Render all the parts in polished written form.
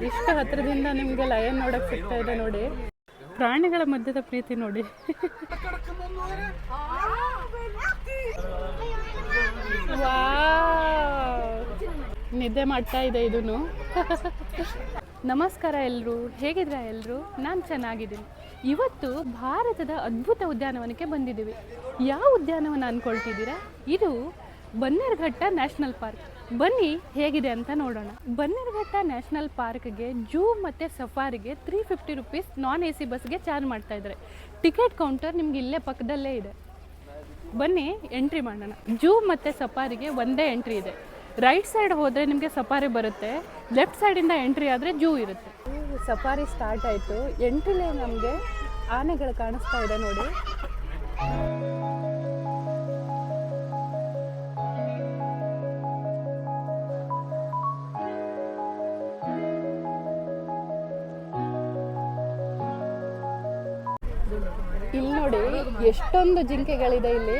ಇಷ್ಟು ಹತ್ರದಿಂದ ನಿಮಗೆ ಲಯನ್ ನೋಡಕ್ ಸಿಗ್ತಾ ಇದೆ ನೋಡಿ. ಪ್ರಾಣಿಗಳ ಮಧ್ಯದ ಪ್ರೀತಿ ನೋಡಿ. ನಿದ್ದೆ ಮಾಡ್ತಾ ಇದೆ ಇದನ್ನು. ನಮಸ್ಕಾರ ಎಲ್ರು, ಹೇಗಿದ್ರ ಎಲ್ರು? ನಾನು ಚೆನ್ನಾಗಿದ್ದೀನಿ. ಇವತ್ತು ಭಾರತದ ಅದ್ಭುತ ಉದ್ಯಾನವನಕ್ಕೆ ಬಂದಿದ್ದೀವಿ. ಯಾವ ಉದ್ಯಾನವನ ಅಂದ್ಕೊಳ್ತಿದ್ದೀರಾ? ಇದು ಬನ್ನೇರುಘಟ್ಟ ನ್ಯಾಷನಲ್ ಪಾರ್ಕ್. ಬನ್ನಿ ಹೇಗಿದೆ ಅಂತ ನೋಡೋಣ. ಬನ್ನೇರುಘಟ್ಟ ನ್ಯಾಷನಲ್ ಪಾರ್ಕ್ಗೆ ಜೂ ಮತ್ತು ಸಫಾರಿಗೆ 350 ರುಪೀಸ್ ನಾನ್ AC ಬಸ್ಗೆ ಚಾರ್ಜ್ ಮಾಡ್ತಾ ಇದ್ದಾರೆ. ಟಿಕೆಟ್ ಕೌಂಟರ್ ನಿಮ್ಗೆ ಇಲ್ಲೇ ಪಕ್ಕದಲ್ಲೇ ಇದೆ. ಬನ್ನಿ ಎಂಟ್ರಿ ಮಾಡೋಣ. ಜೂ ಮತ್ತು ಸಫಾರಿಗೆ ಒಂದೇ ಎಂಟ್ರಿ ಇದೆ. ರೈಟ್ ಸೈಡ್ ಹೋದರೆ ನಿಮಗೆ ಸಫಾರಿ ಬರುತ್ತೆ, ಲೆಫ್ಟ್ ಸೈಡಿಂದ ಎಂಟ್ರಿ ಆದರೆ ಜೂ ಇರುತ್ತೆ. ಸಫಾರಿ ಸ್ಟಾರ್ಟ್ ಆಯಿತು. ಎಂಟ್ರಿಲೇ ನಮಗೆ ಆನೆಗಳು ಕಾಣಿಸ್ತಾ ಇದೆ ನೋಡಿ. ಇಲ್ಲಿ ನೋಡಿ ಎಷ್ಟೊಂದು ಜಿಂಕೆಗಳಿದೆ ಇಲ್ಲಿ.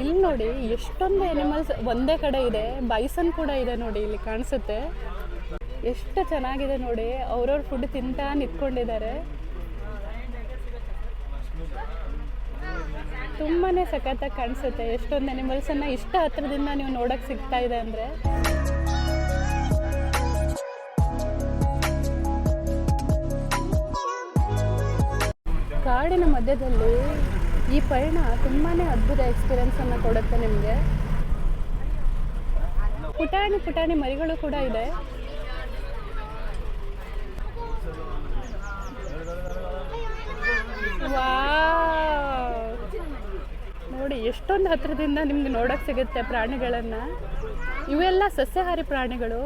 ಇಲ್ಲಿ ನೋಡಿ ಎಷ್ಟೊಂದು ಎನಿಮಲ್ಸ್ ಒಂದೇ ಕಡೆ ಇದೆ. ಬೈಸನ್ ಕೂಡ ಇದೆ ನೋಡಿ, ಇಲ್ಲಿ ಕಾಣಿಸುತ್ತೆ. ಎಷ್ಟು ಚೆನ್ನಾಗಿದೆ ನೋಡಿ. ಅವ್ರವ್ರ ಫುಡ್ ತಿಂತಾ ನಿಂತ್ಕೊಂಡಿದ್ದಾರೆ. ತುಂಬಾನೇ ಸಖತ್ತಾಗಿ ಕಾಣಿಸುತ್ತೆ. ಎಷ್ಟೊಂದು ಅನಿಮಲ್ಸನ್ನು ಇಷ್ಟು ಹತ್ರದಿಂದ ನೀವು ನೋಡಕ್ಕೆ ಸಿಗ್ತಾ ಇದೆ ಅಂದರೆ. ಕಾಡಿನ ಮಧ್ಯದಲ್ಲಿ ಈ ಪಯಣ ತುಂಬಾ ಅದ್ಭುತ ಎಕ್ಸ್ಪೀರಿಯನ್ಸನ್ನು ಕೊಡುತ್ತೆ ನಿಮಗೆ. ಪುಟಾಣಿ ಪುಟಾಣಿ ಮರಿಗಳು ಕೂಡ ಇದೆ. ನೋಡಿ ಎಷ್ಟೊಂದು ಹತ್ರದಿಂದ ನಿಮ್ಗೆ ನೋಡಕ್ಕೆ ಸಿಗುತ್ತೆ ಪ್ರಾಣಿಗಳನ್ನು. ಇವೆಲ್ಲ ಸಸ್ಯಾಹಾರಿ ಪ್ರಾಣಿಗಳು.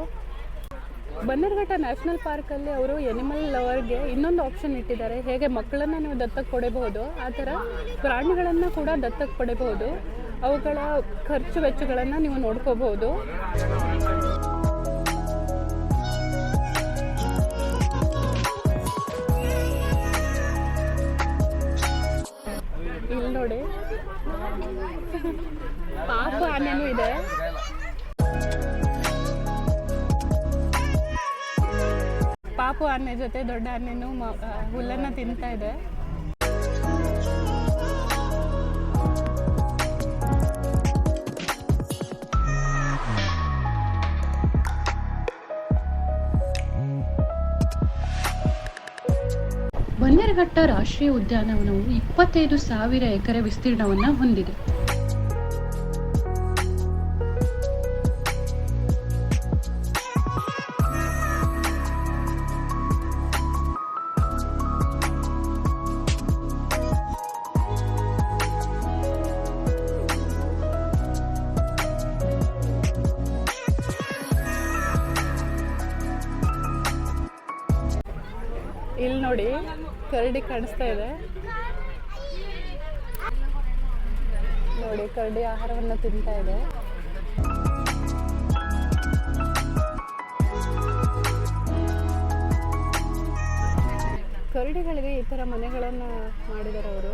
ಬನ್ನೇರುಘಟ್ಟ ನ್ಯಾಷನಲ್ ಪಾರ್ಕಲ್ಲಿ ಅವರು ಎನಿಮಲ್ ಲವರ್ಗೆ ಇನ್ನೊಂದು ಆಪ್ಷನ್ ಇಟ್ಟಿದ್ದಾರೆ. ಹೇಗೆ ಮಕ್ಕಳನ್ನು ನೀವು ದತ್ತಕ್ಕೆ ಪಡೆಯಬಹುದು, ಆ ಥರ ಪ್ರಾಣಿಗಳನ್ನು ಕೂಡ ದತ್ತಕ್ಕೆ ಪಡೆಯಬಹುದು. ಅವುಗಳ ಖರ್ಚು ವೆಚ್ಚಗಳನ್ನು ನೀವು ನೋಡ್ಕೋಬಹುದು. ಇಲ್ಲಿ ನೋಡಿ ಪಾಪು ಆನೆನೂ ಇದೆ. ಪಾಪು ಆನೆ ಜೊತೆ ದೊಡ್ಡ ಆನೆನೂ ಹುಲ್ಲನ್ನು ತಿಂತಾ ಇದೆ. ಬನ್ನೇರುಘಟ್ಟ ರಾಷ್ಟ್ರೀಯ ಉದ್ಯಾನವನವು 25,000 ಎಕರೆ ವಿಸ್ತೀರ್ಣವನ್ನು ಹೊಂದಿದೆ. ಇಲ್ಲಿ ನೋಡಿ ಕರಡಿ ಕಾಣಿಸ್ತಾ ಇದೆ ನೋಡಿ. ಕರಡಿ ಆಹಾರವನ್ನು ತಿಂತಾ ಇದೆ. ಕರಡಿಗಳಿಗೆ ಈ ಥರ ಮನೆಗಳನ್ನು ಮಾಡಿದ್ದಾರೆ ಅವರು.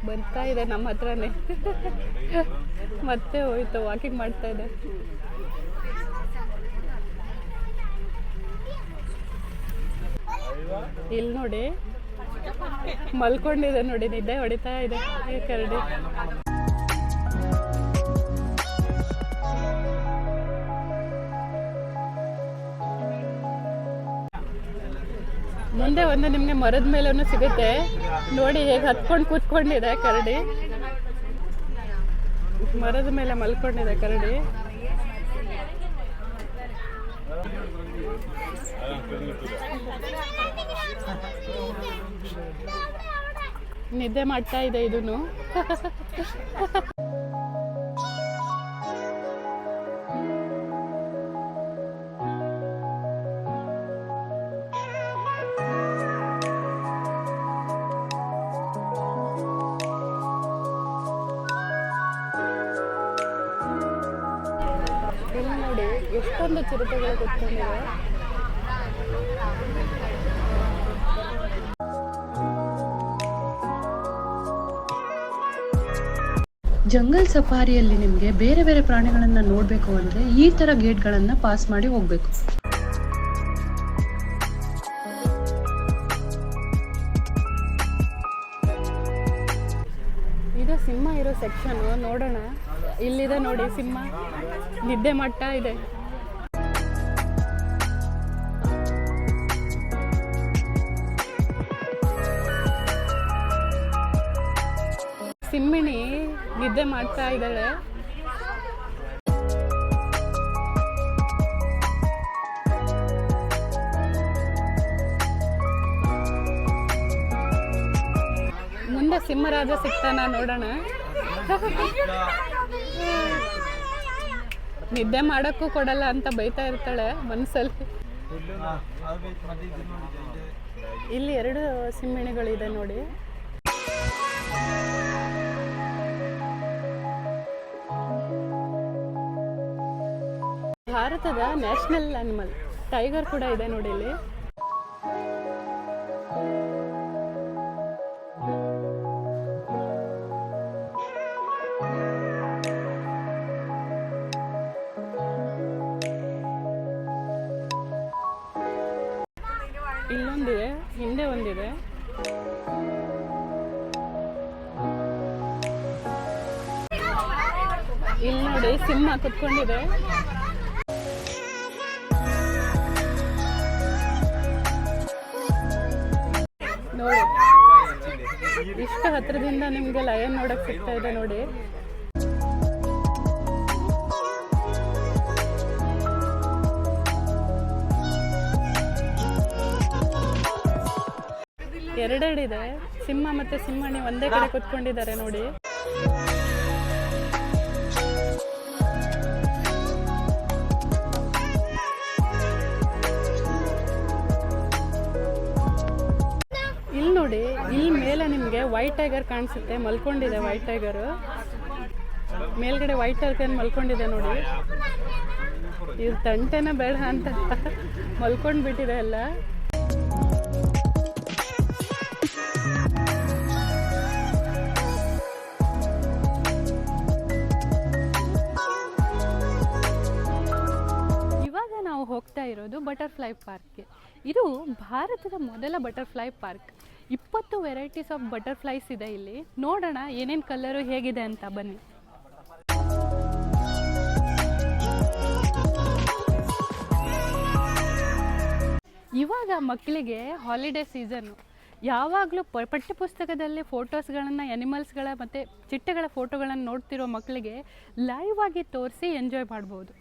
ಬರ್ತಾ ಇದೆ ನಮ್ಮ ಹತ್ರನೇ. ಮತ್ತೆ ಹೋಯ್ತು, ವಾಕಿಂಗ್ ಮಾಡ್ತಾ ಇದೆ. ಇಲ್ಲಿ ನೋಡಿ ಮಲ್ಕೊಂಡಿದೆ ನೋಡಿ, ನಿದ್ದೆ ಹೊಡಿತಾ ಇದೆ ಕರಡಿ. ಮುಂದೆ ಒಂದು ನಿಮಗೆ ಮರದ ಮೇಲೂ ಸಿಗುತ್ತೆ ನೋಡಿ. ಹೇಗೆ ಹತ್ಕೊಂಡು ಕೂತ್ಕೊಂಡಿದೆ ಕರಡಿ. ಮರದ ಮೇಲೆ ಮಲ್ಕೊಂಡಿದೆ ಕರಡಿ. ನಿದ್ದೆ ಮಾಡ್ತಾ ಇದೆ ಇದನ್ನು. ಇಲ್ಲಿ ನೋಡಿ ಎಷ್ಟೊಂದು ಚಿರತೆಗಳು ಕೂತ್ಕೊಂಡಿವೆ. ಜಂಗಲ್ ಸಫಾರಿಯಲ್ಲಿ ನಿಮಗೆ ಬೇರೆ ಬೇರೆ ಪ್ರಾಣಿಗಳನ್ನು ನೋಡಬೇಕು ಅಂದರೆ ಈ ಥರ ಗೇಟ್ಗಳನ್ನು ಪಾಸ್ ಮಾಡಿ ಹೋಗಬೇಕು. ಇದು ಸಿಂಹ ಇರೋ ಸೆಕ್ಷನ್ ನೋಡೋಣ. ಇಲ್ಲಿದೆ ನೋಡಿ ಸಿಂಹ, ನಿದ್ದೆ ಮಾಡ್ತಾ ಇದೆ. ಸಿಂಹಿಣಿ ನಿದ್ದೆ ಮಾಡ್ತಾ ಇದ್ದಾಳೆ. ಮುಂದೆ ಸಿಂಹರಾಜ ಸಿಗ್ತಾನ ನೋಡೋಣ. ನಿದ್ದೆ ಮಾಡಕ್ಕೂ ಕೊಡಲ್ಲ ಅಂತ ಬೈತಾ ಇರ್ತಾಳೆ ಮನಸ್ಸಲ್ಲಿ. ಇಲ್ಲಿ 2 ಸಿಂಹಿಣಿಗಳಿದೆ ನೋಡಿ. ಭಾರತದ ನ್ಯಾಷನಲ್ ಅನಿಮಲ್ ಟೈಗರ್ ಕೂಡ ಇದೆ ನೋಡಿ ಇಲ್ಲಿ. ಇಲ್ಲೊಂದಿದೆ, ಹಿಂದೆ ಒಂದಿದೆ. ಇಲ್ಲಿ ನೋಡಿ ಸಿಂಹ ಕುತ್ಕೊಂಡಿದೆ. ನೋಡಿ ಇಷ್ಟು ಹತ್ರದಿಂದ ನಿಮ್ಗೆ ಲಯನ್ ನೋಡಕ್ ಸಿಗ್ತಾ ಇದೆ ನೋಡಿ. ಎರಡೆರಡಿದೆ. ಸಿಂಹ ಮತ್ತೆ ಸಿಂಹಣಿ ಒಂದೇ ಕಡೆ ಕುತ್ಕೊಂಡಿದ್ದಾರೆ ನೋಡಿ. ಇಲ್ಲಿ ನೋಡಿ, ಇಲ್ಲಿ ಮೇಲೆ ನಿಮಗೆ ವೈಟ್ ಟೈಗರ್ ಕಾಣಿಸುತ್ತೆ, ಮಲ್ಕೊಂಡಿದೆ. ವೈಟ್ ಟೈಗರ್ ಮೇಲ್ಗಡೆ ವೈಟ್ ಟೈಗರ್ ಮಲ್ಕೊಂಡಿದೆ ನೋಡಿ. ಇವ್ರ ತಂಟೆನ ಬೇಡ ಅಂತ ಮಲ್ಕೊಂಡು ಬಿಟ್ಟಿದೆ ಎಲ್ಲ. ಇವಾಗ ನಾವು ಹೋಗ್ತಾ ಇರೋದು ಬಟರ್ಫ್ಲೈ ಪಾರ್ಕ್ಗೆ. ಇದು ಭಾರತದ ಮೊದಲ butterfly park. 20 varieties of butterflies ಇದೆ ಇಲ್ಲಿ. ನೋಡೋಣ ಏನೇನು ಕಲರು ಹೇಗಿದೆ ಅಂತ, ಬನ್ನಿ. ಇವಾಗ ಮಕ್ಕಳಿಗೆ ಹಾಲಿಡೇ ಸೀಸನ್ನು. ಯಾವಾಗಲೂ ಪಠ್ಯಪುಸ್ತಕದಲ್ಲಿ ಫೋಟೋಸ್ಗಳನ್ನು, ಆ್ಯನಿಮಲ್ಸ್ಗಳ ಮತ್ತು ಚಿಟ್ಟೆಗಳ ಫೋಟೋಗಳನ್ನು ನೋಡ್ತಿರೋ ಮಕ್ಕಳಿಗೆ ಲೈವ್ ಆಗಿ ತೋರಿಸಿ ಎಂಜಾಯ್ ಮಾಡ್ಬೋದು.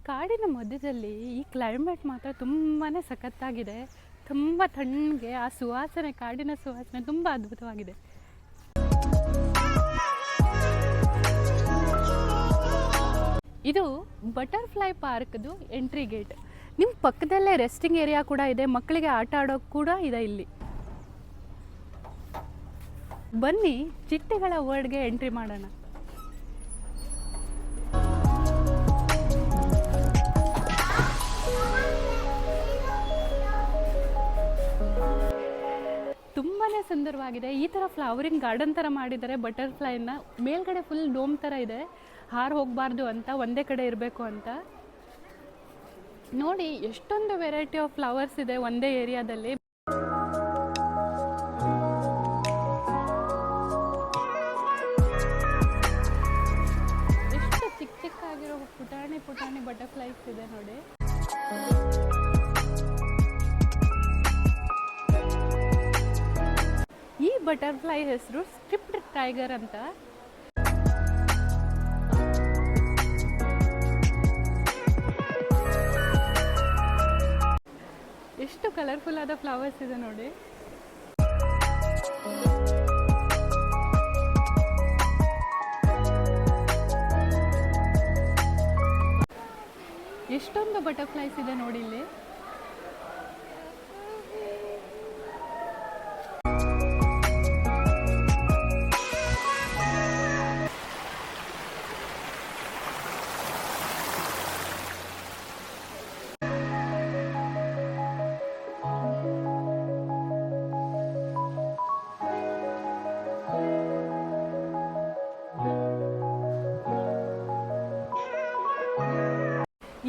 ಕಾಡಿನ ಮಧ್ಯದಲ್ಲಿ ಈ ಕ್ಲೈಮೇಟ್ ಮಾತ್ರ ತುಂಬಾ ಸಖತ್ತಾಗಿದೆ. ತುಂಬ ತಣ್ಣಗೆ, ಆ ಸುವಾಸನೆ, ಕಾಡಿನ ಸುವಾಸನೆ ತುಂಬ ಅದ್ಭುತವಾಗಿದೆ. ಇದು ಬಟರ್ಫ್ಲೈ ಪಾರ್ಕ್ದು ಎಂಟ್ರಿ ಗೇಟ್. ನಿಮ್ಮ ಪಕ್ಕದಲ್ಲೇ ರೆಸ್ಟಿಂಗ್ ಏರಿಯಾ ಕೂಡ ಇದೆ, ಮಕ್ಕಳಿಗೆ ಆಟ ಆಡೋಕೆ ಕೂಡ ಇದೆ ಇಲ್ಲಿ. ಬನ್ನಿ ಚಿಟ್ಟೆಗಳ ವರ್ಡ್ಗೆ ಎಂಟ್ರಿ ಮಾಡೋಣ. ತುಂಬಾ ಸುಂದರವಾಗಿದೆ. ಈ ಥರ ಫ್ಲವರಿಂಗ್ ಗಾರ್ಡನ್ ಥರ ಮಾಡಿದ್ದಾರೆ ಬಟರ್ಫ್ಲೈನ. ಮೇಲ್ಗಡೆ ಫುಲ್ ಡೋಮ್ ಥರ ಇದೆ, ಹಾರು ಹೋಗಬಾರ್ದು ಅಂತ, ಒಂದೇ ಕಡೆ ಇರಬೇಕು ಅಂತ. ನೋಡಿ ಎಷ್ಟೊಂದು ವೆರೈಟಿ ಆಫ್ ಫ್ಲವರ್ಸ್ ಇದೆ ಒಂದೇ ಏರಿಯಾದಲ್ಲಿ. ಎಷ್ಟು ಚಿಕ್ಕ ಚಿಕ್ಕಾಗಿರೋ ಪುಟಾಣಿ ಪುಟಾಣಿ ಬಟರ್ಫ್ಲೈಸ್ ಇದೆ ನೋಡಿ. ಈ ಬಟರ್ಫ್ಲೈ ಹೆಸರು ಸ್ಟ್ರಿಪ್ಡ್ ಟೈಗರ್ ಅಂತ. ಎಷ್ಟು ಕಲರ್ಫುಲ್ ಆದ ಫ್ಲವರ್ಸ್ ಇದೆ ನೋಡಿ. ಎಷ್ಟೊಂದು ಬಟರ್ಫ್ಲೈಸ್ ಇದೆ ನೋಡಿ ಇಲ್ಲಿ.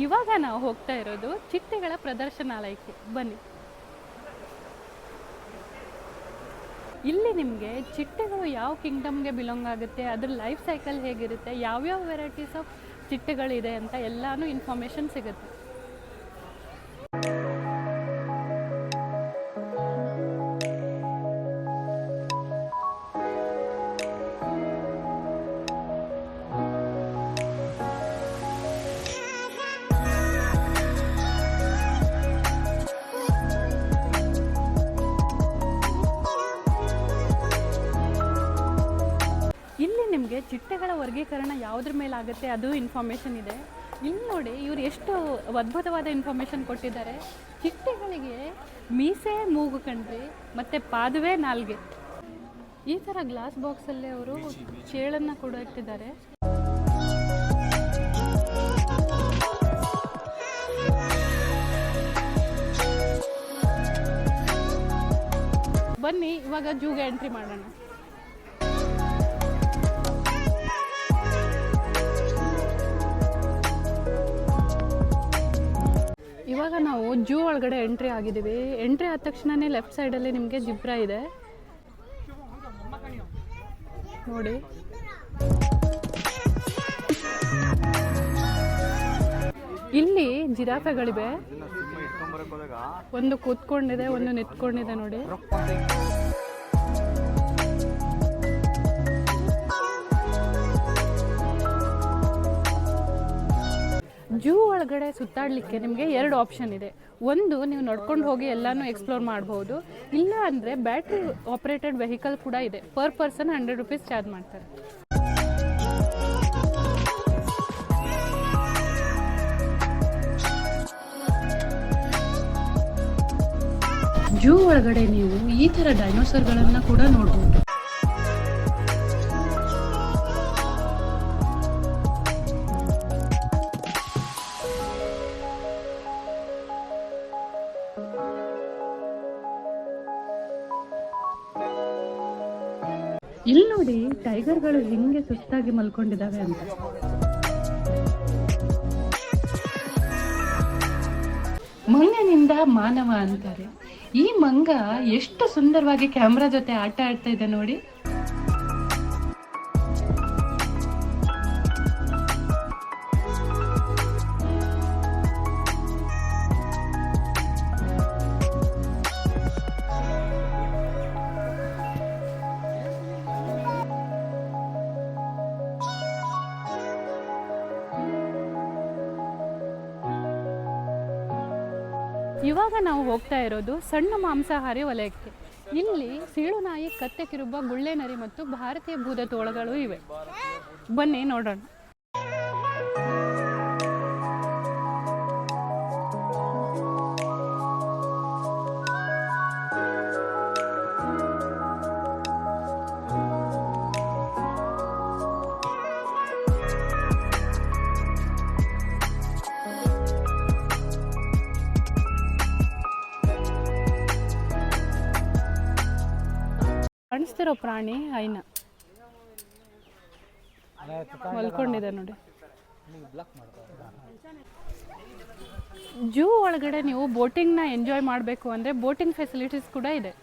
ಇವಾಗ ನಾವು ಹೋಗ್ತಾ ಇರೋದು ಚಿಟ್ಟೆಗಳ ಪ್ರದರ್ಶನಾಲಯಕ್ಕೆ. ಬನ್ನಿ. ಇಲ್ಲಿ ನಿಮಗೆ ಚಿಟ್ಟೆಗಳು ಯಾವ ಕಿಂಗ್ಡಮ್ಗೆ ಬಿಲಾಂಗ್ ಆಗುತ್ತೆ, ಅದ್ರ ಲೈಫ್ ಸೈಕಲ್ ಹೇಗಿರುತ್ತೆ, ಯಾವ್ಯಾವ ವೆರೈಟೀಸ್ ಆಫ್ ಚಿಟ್ಟೆಗಳಿದೆ ಅಂತ ಎಲ್ಲಾನು ಇನ್ಫಾರ್ಮೇಷನ್ ಸಿಗುತ್ತೆ. ನಿಮಗೆ ಚಿಟ್ಟೆಗಳ ವರ್ಗೀಕರಣ ಯಾವುದ್ರ ಮೇಲೆ ಆಗುತ್ತೆ ಅದು ಇನ್ಫಾರ್ಮೇಷನ್ ಇದೆ. ಇಲ್ಲಿ ನೋಡಿ ಇವರು ಎಷ್ಟು ಅದ್ಭುತವಾದ ಇನ್ಫಾರ್ಮೇಷನ್ ಕೊಟ್ಟಿದ್ದಾರೆ. ಚಿಟ್ಟೆಗಳಿಗೆ ಮೀಸೆ ಮೂಗು ಕಣ್ರಿ, ಮತ್ತು ಪಾದವೇ ನಾಲ್ಗೆ. ಈ ಥರ ಗ್ಲಾಸ್ ಬಾಕ್ಸಲ್ಲಿ ಅವರು ಚೇಳನ್ನು ಕೂಡ ಇಟ್ಟಿದ್ದಾರೆ. ಬನ್ನಿ ಇವಾಗ ಜೂಗೆ ಎಂಟ್ರಿ ಮಾಡೋಣ. ಇವಾಗ ನಾವು ಜೂ ಒಳಗಡೆ ಎಂಟ್ರಿ ಆಗಿದ್ದೀವಿ. ಎಂಟ್ರಿ ಆದ ತಕ್ಷಣನೇ ಲೆಫ್ಟ್ ಸೈಡಲ್ಲಿ ನಿಮಗೆ ಜಿಬ್ರಾ ಇದೆ ನೋಡಿ. ಇಲ್ಲಿ ಜಿರಾಫೆಗಳಿವೆ, ಒಂದು ಕೂತ್ಕೊಂಡಿದೆ, ಒಂದು ನಿಂತ್ಕೊಂಡಿದೆ ನೋಡಿ. ಜೂ ಒಳಗಡೆ ಸುತ್ತಾಡಲಿಕ್ಕೆ ನಿಮಗೆ 2 ಆಪ್ಷನ್ ಇದೆ. ಒಂದು, ನೀವು ನಡ್ಕೊಂಡು ಹೋಗಿ ಎಲ್ಲಾನು ಎಕ್ಸ್ಪ್ಲೋರ್ ಮಾಡ್ಬೋದು. ಇಲ್ಲ ಅಂದರೆ ಬ್ಯಾಟ್ರಿ ಆಪರೇಟೆಡ್ ವೆಹಿಕಲ್ ಕೂಡ ಇದೆ. ಪರ್ ಪರ್ಸನ್ 100 ರೂಪೀಸ್ ಚಾರ್ಜ್ ಮಾಡ್ತಾರೆ. ಜೂ ಒಳಗಡೆ ನೀವು ಈ ಥರ ಡೈನೋಸರ್ಗಳನ್ನು ಕೂಡ ನೋಡ್ಬೋದು. ಇಲ್ಲಿ ನೋಡಿ ಟೈಗರ್ಗಳು ಹೆಂಗೆ ಸುಸ್ತಾಗಿ ಮಲ್ಕೊಂಡಿದ್ದಾವೆ ಅಂತ. ಮಂಗನಿಂದ ಮಾನವ ಅಂತಾರೆ. ಈ ಮಂಗ ಎಷ್ಟು ಸುಂದರವಾಗಿ ಕ್ಯಾಮ್ರಾ ಜೊತೆ ಆಟ ಆಡ್ತಾ ಇದೆ ನೋಡಿ. ಇವಾಗ ನಾವು ಹೋಗ್ತಾ ಇರೋದು ಸಣ್ಣ ಮಾಂಸಾಹಾರಿ ವಲಯಕ್ಕೆ. ಇಲ್ಲಿ ಸೀಳುನಾಯಿ, ಕತ್ತೆ ಕಿರುಬ, ಗುಳ್ಳೆ ನರಿ ಮತ್ತು ಭಾರತೀಯ ಭೂದತೋಳಗಳು ಇವೆ. ಬನ್ನಿ ನೋಡೋಣ. ಕಾಣಿಸ್ತಿರೋ ಪ್ರಾಣಿ ಹೈನ ಮಲ್ಕೊಂಡಿದೆ ನೋಡಿ. ಜೂ ಒಳಗಡೆ ನೀವು ಬೋಟಿಂಗ್ನ ಎಂಜಾಯ್ ಮಾಡಬೇಕು ಅಂದರೆ ಬೋಟಿಂಗ್ ಫೆಸಿಲಿಟೀಸ್ ಕೂಡ ಇದೆ.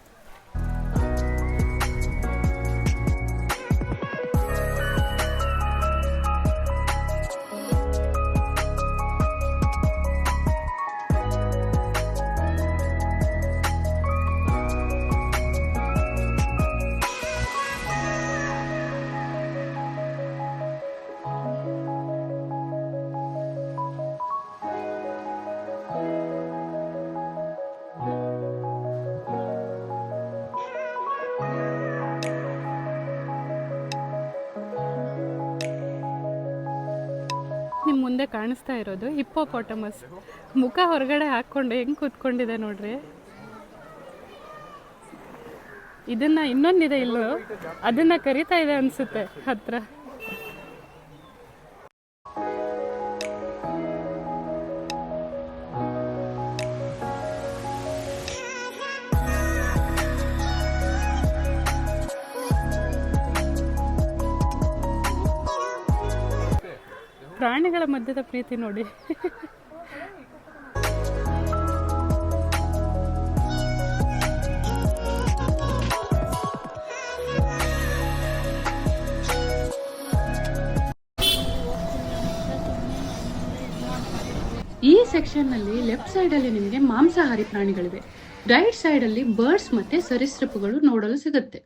ನಿಮ್ಮ ಮುಂದೆ ಕಾಣಿಸ್ತಾ ಇರೋದು ಹಿಪ್ಪೋಪೋಟಮಸ್. ಮುಖ ಹೊರಗಡೆ ಹಾಕ್ಕೊಂಡು ಹೆಂಗೆ ಕೂತ್ಕೊಂಡಿದೆ ನೋಡ್ರಿ. ಇದನ್ನ ಇನ್ನೊಂದಿದೆ ಇಲ್ಲೋ, ಅದನ್ನ ಕರಿತಾ ಇದೆ ಅನ್ಸುತ್ತೆ ಹತ್ರ. ಪ್ರಾಣಿಗಳ ಮಧ್ಯದ ಪ್ರೀತಿ ನೋಡಿ. ಈ ಸೆಕ್ಷನ್ನಲ್ಲಿ ಲೆಫ್ಟ್ ಸೈಡಲ್ಲಿ ನಿಮಗೆ ಮಾಂಸಾಹಾರಿ ಪ್ರಾಣಿಗಳಿವೆ, ರೈಟ್ ಸೈಡಲ್ಲಿ ಬರ್ಡ್ಸ್ ಮತ್ತೆ ಸರೀಸೃಪಗಳು ನೋಡಲು ಸಿಗುತ್ತೆ.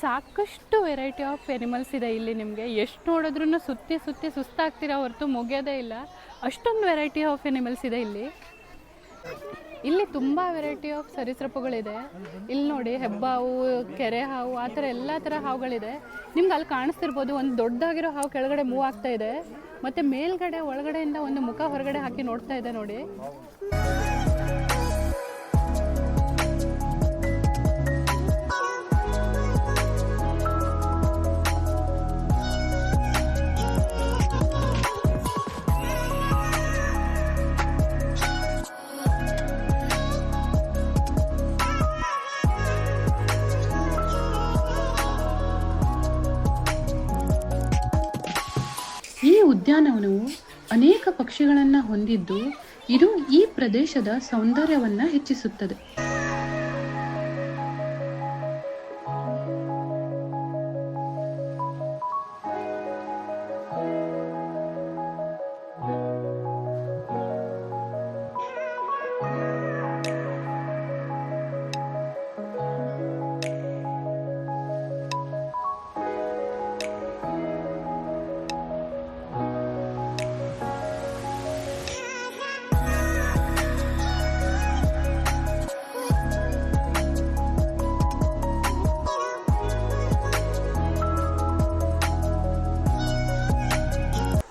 ಸಾಕಷ್ಟು ವೆರೈಟಿ ಆಫ್ ಎನಿಮಲ್ಸ್ ಇದೆ ಇಲ್ಲಿ. ನಿಮಗೆ ಎಷ್ಟು ನೋಡಿದ್ರೂ ಸುತ್ತಿ ಸುತ್ತಿ ಸುಸ್ತಾಗ್ತಿರೋ ಹೊರತು ಮುಗಿಯೋದೇ ಇಲ್ಲ, ಅಷ್ಟೊಂದು ವೆರೈಟಿ ಆಫ್ ಎನಿಮಲ್ಸ್ ಇದೆ ಇಲ್ಲಿ. ಇಲ್ಲಿ ತುಂಬ ವೆರೈಟಿ ಆಫ್ ಸರೀಸೃಪಗಳಿದೆ. ಇಲ್ಲಿ ನೋಡಿ ಹೆಬ್ಬಾವು, ಕೆರೆ ಹಾವು, ಆ ಥರ ಎಲ್ಲ ಥರ ಹಾವುಗಳಿದೆ. ನಿಮ್ಗೆ ಅಲ್ಲಿ ಕಾಣಿಸ್ತಿರ್ಬೋದು, ಒಂದು ದೊಡ್ಡದಾಗಿರೋ ಹಾವು ಕೆಳಗಡೆ ಮೂವ್ ಆಗ್ತಾ ಇದೆ, ಮತ್ತು ಮೇಲ್ಗಡೆ ಒಳಗಡೆಯಿಂದ ಒಂದು ಮುಖ ಹೊರಗಡೆ ಹಾಕಿ ನೋಡ್ತಾ ಇದೆ ನೋಡಿ. ಈ ಉದ್ಯಾನವನವು ಅನೇಕ ಪಕ್ಷಿಗಳನ್ನು ಹೊಂದಿದ್ದು ಇದು ಈ ಪ್ರದೇಶದ ಸೌಂದರ್ಯವನ್ನು ಹೆಚ್ಚಿಸುತ್ತದೆ.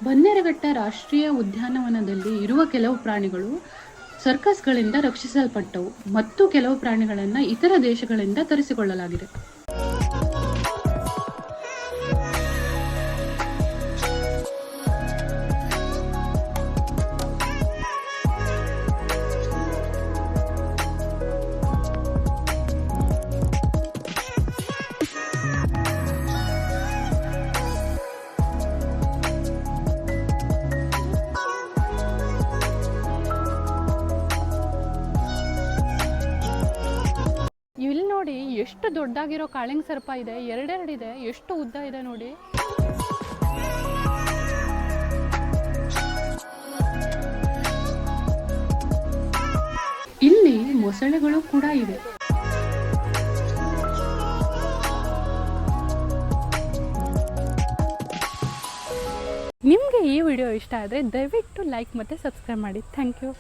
ಬನ್ನೇರಘಟ್ಟ ರಾಷ್ಟ್ರೀಯ ಉದ್ಯಾನವನದಲ್ಲಿ ಇರುವ ಕೆಲವು ಪ್ರಾಣಿಗಳು ಸರ್ಕಸ್ಗಳಿಂದ ರಕ್ಷಿಸಲ್ಪಟ್ಟವು ಮತ್ತು ಕೆಲವು ಪ್ರಾಣಿಗಳನ್ನು ಇತರ ದೇಶಗಳಿಂದ ತರಿಸಿಕೊಳ್ಳಲಾಗಿದೆ. ಇಲ್ಲಿ ನೋಡಿ ಎಷ್ಟು ದೊಡ್ಡದಾಗಿರೋ ಕಾಳಿಂಗ್ ಸರ್ಪ ಇದೆ, ಎರಡೆರಡಿದೆ, ಎಷ್ಟು ಉದ್ದ ಇದೆ ನೋಡಿ. ಇಲ್ಲಿ ಮೊಸಳೆಗಳು ಕೂಡ ಇವೆ. ನಿಮಗೆ ಈ ವಿಡಿಯೋ ಇಷ್ಟ ಆದರೆ ದಯವಿಟ್ಟು ಲೈಕ್ ಮತ್ತು ಸಬ್ಸ್ಕ್ರೈಬ್ ಮಾಡಿ. Thank you.